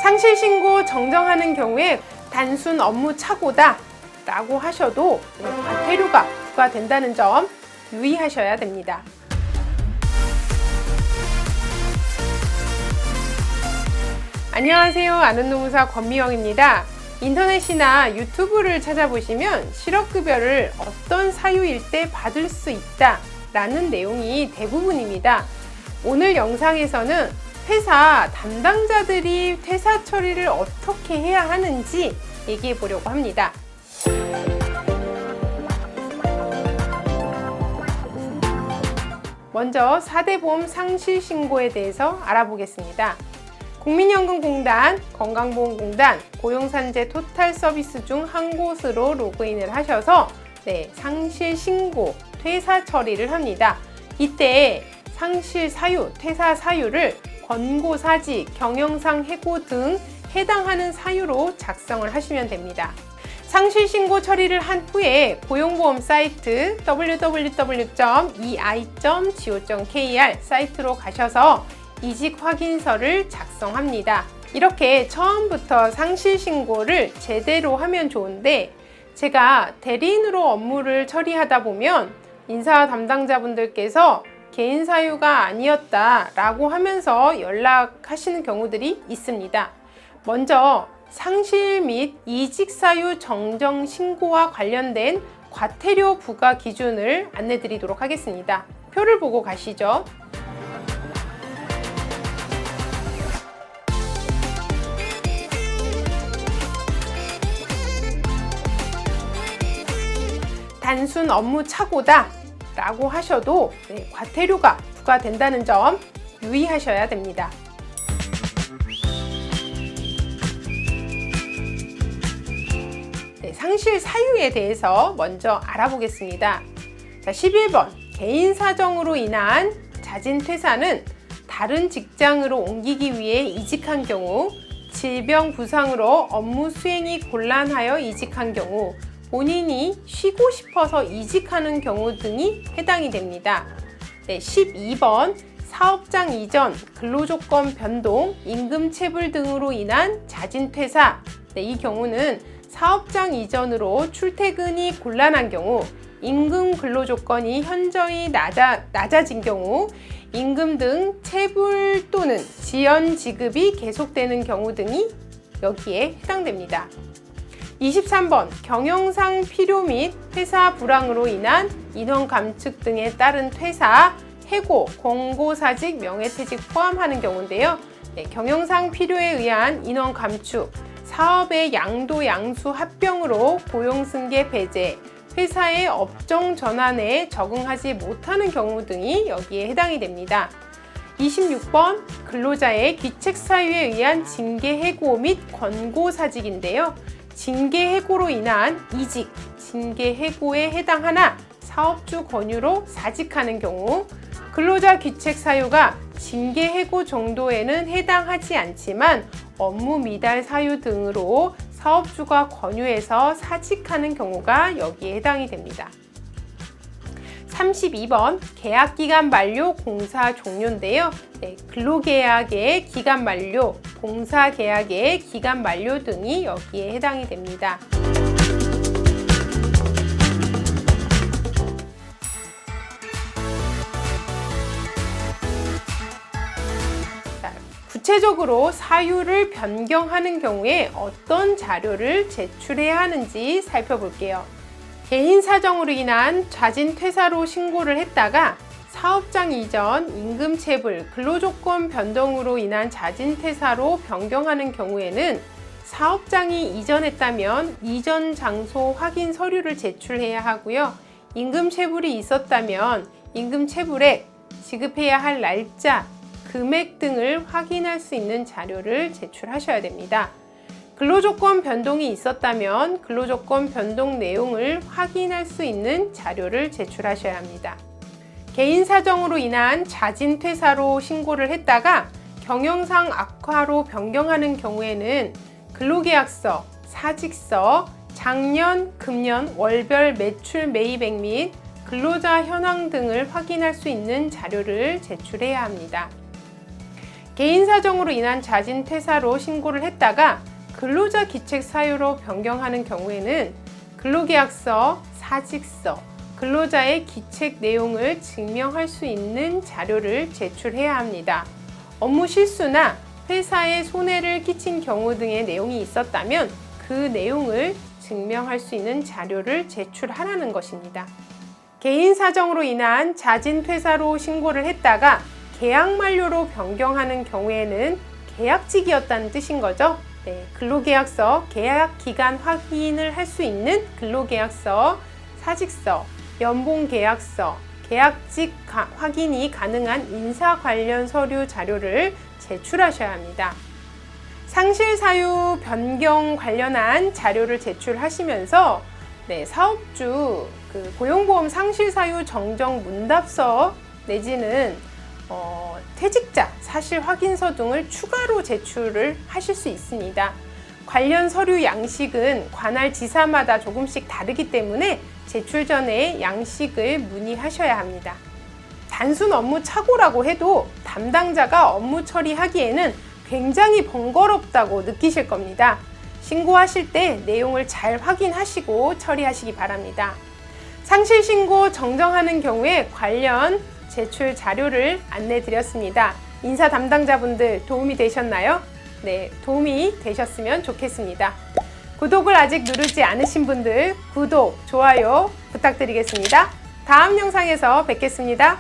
상실신고 정정하는 경우에 단순 업무 착오다 라고 하셔도 과태료가 부과된다는 점 유의하셔야 됩니다. 안녕하세요. 아는노무사 권미영입니다. 인터넷이나 유튜브를 찾아보시면 실업급여를 어떤 사유일 때 받을 수 있다 라는 내용이 대부분입니다. 오늘 영상에서는 회사 담당자들이 퇴사 처리를 어떻게 해야 하는지 얘기해 보려고 합니다. 먼저 4대 보험 상실신고에 대해서 알아보겠습니다. 국민연금공단, 건강보험공단, 고용산재 토탈서비스 중 한 곳으로 로그인을 하셔서 상실신고, 퇴사 처리를 합니다. 이때 상실 사유, 퇴사 사유를 권고사직, 경영상 해고 등 해당하는 사유로 작성을 하시면 됩니다. 상실신고 처리를 한 후에 고용보험 사이트 www.ei.go.kr 사이트로 가셔서 이직 확인서를 작성합니다. 이렇게 처음부터 상실신고를 제대로 하면 좋은데 제가 대리인으로 업무를 처리하다 보면 인사 담당자분들께서 개인 사유가 아니었다 라고 하면서 연락하시는 경우들이 있습니다. 먼저 상실 및 이직 사유 정정 신고와 관련된 과태료 부과 기준을 안내 드리도록 하겠습니다. 표를 보고 가시죠. 단순 업무 착오다 라고 하셔도 과태료가 부과된다는 점 유의하셔야 됩니다. 상실 사유에 대해서 먼저 알아보겠습니다. 11번 개인 사정으로 인한 자진 퇴사는 다른 직장으로 옮기기 위해 이직한 경우, 질병 부상으로 업무 수행이 곤란하여 이직한 경우, 본인이 쉬고 싶어서 이직하는 경우 등이 해당이 됩니다. 12번 사업장 이전, 근로조건 변동, 임금체불 등으로 인한 자진 퇴사. 이 경우는 사업장 이전으로 출퇴근이 곤란한 경우, 임금 근로조건이 현저히 낮아진 경우, 임금 등 체불 또는 지연 지급이 계속되는 경우 등이 여기에 해당됩니다. 23번 경영상 필요 및 회사 불황으로 인한 인원 감축 등에 따른 퇴사, 해고, 권고사직, 명예퇴직 포함하는 경우인데요. 경영상 필요에 의한 인원 감축, 사업의 양도 양수 합병으로 고용승계 배제, 회사의 업종 전환에 적응하지 못하는 경우 등이 여기에 해당이 됩니다. 26번 근로자의 귀책 사유에 의한 징계 해고 및 권고사직인데요. 징계 해고로 인한 이직, 징계 해고에 해당하나 사업주 권유로 사직하는 경우, 근로자 귀책 사유가 징계 해고 정도에는 해당하지 않지만 업무 미달 사유 등으로 사업주가 권유해서 사직하는 경우가 여기에 해당이 됩니다. 32번 계약기간 만료, 공사 종료인데요. 근로계약의 기간 만료, 공사계약의 기간 만료 등이 여기에 해당이 됩니다. 구체적으로 사유를 변경하는 경우에 어떤 자료를 제출해야 하는지 살펴볼게요. 개인 사정으로 인한 자진 퇴사로 신고를 했다가 사업장 이전, 임금 체불, 근로조건 변동으로 인한 자진 퇴사로 변경하는 경우에는 사업장이 이전했다면 이전 장소 확인 서류를 제출해야 하고요. 임금 체불이 있었다면 임금 체불액, 지급해야 할 날짜, 금액 등을 확인할 수 있는 자료를 제출하셔야 됩니다. 근로조건 변동이 있었다면 근로조건 변동 내용을 확인할 수 있는 자료를 제출하셔야 합니다. 개인 사정으로 인한 자진 퇴사로 신고를 했다가 경영상 악화로 변경하는 경우에는 근로계약서, 사직서, 작년, 금년, 월별 매출 매입액 및 근로자 현황 등을 확인할 수 있는 자료를 제출해야 합니다. 개인 사정으로 인한 자진 퇴사로 신고를 했다가 근로자 기책 사유로 변경하는 경우에는 근로계약서, 사직서, 근로자의 기책 내용을 증명할 수 있는 자료를 제출해야 합니다. 업무 실수나 회사에 손해를 끼친 경우 등의 내용이 있었다면 그 내용을 증명할 수 있는 자료를 제출하라는 것입니다. 개인 사정으로 인한 자진 퇴사로 신고를 했다가 계약 만료로 변경하는 경우에는 계약직이었다는 뜻인 거죠. 네, 근로계약서, 계약 기간 확인을 할 수 있는 근로계약서, 사직서, 연봉계약서, 계약직 확인이 가능한 인사 관련 서류 자료를 제출하셔야 합니다. 상실 사유 변경 관련한 자료를 제출하시면서 사업주 고용보험 상실 사유 정정 문답서 내지는 퇴직자 사실 확인서 등을 추가로 제출을 하실 수 있습니다. 관련 서류 양식은 관할 지사마다 조금씩 다르기 때문에 제출 전에 양식을 문의하셔야 합니다. 단순 업무 착오라고 해도 담당자가 업무 처리하기에는 굉장히 번거롭다고 느끼실 겁니다. 신고하실 때 내용을 잘 확인하시고 처리하시기 바랍니다. 상실 신고 정정하는 경우에 관련 제출 자료를 안내 드렸습니다. 인사 담당자분들 도움이 되셨나요? 네, 도움이 되셨으면 좋겠습니다. 구독을 아직 누르지 않으신 분들 구독, 좋아요 부탁드리겠습니다. 다음 영상에서 뵙겠습니다.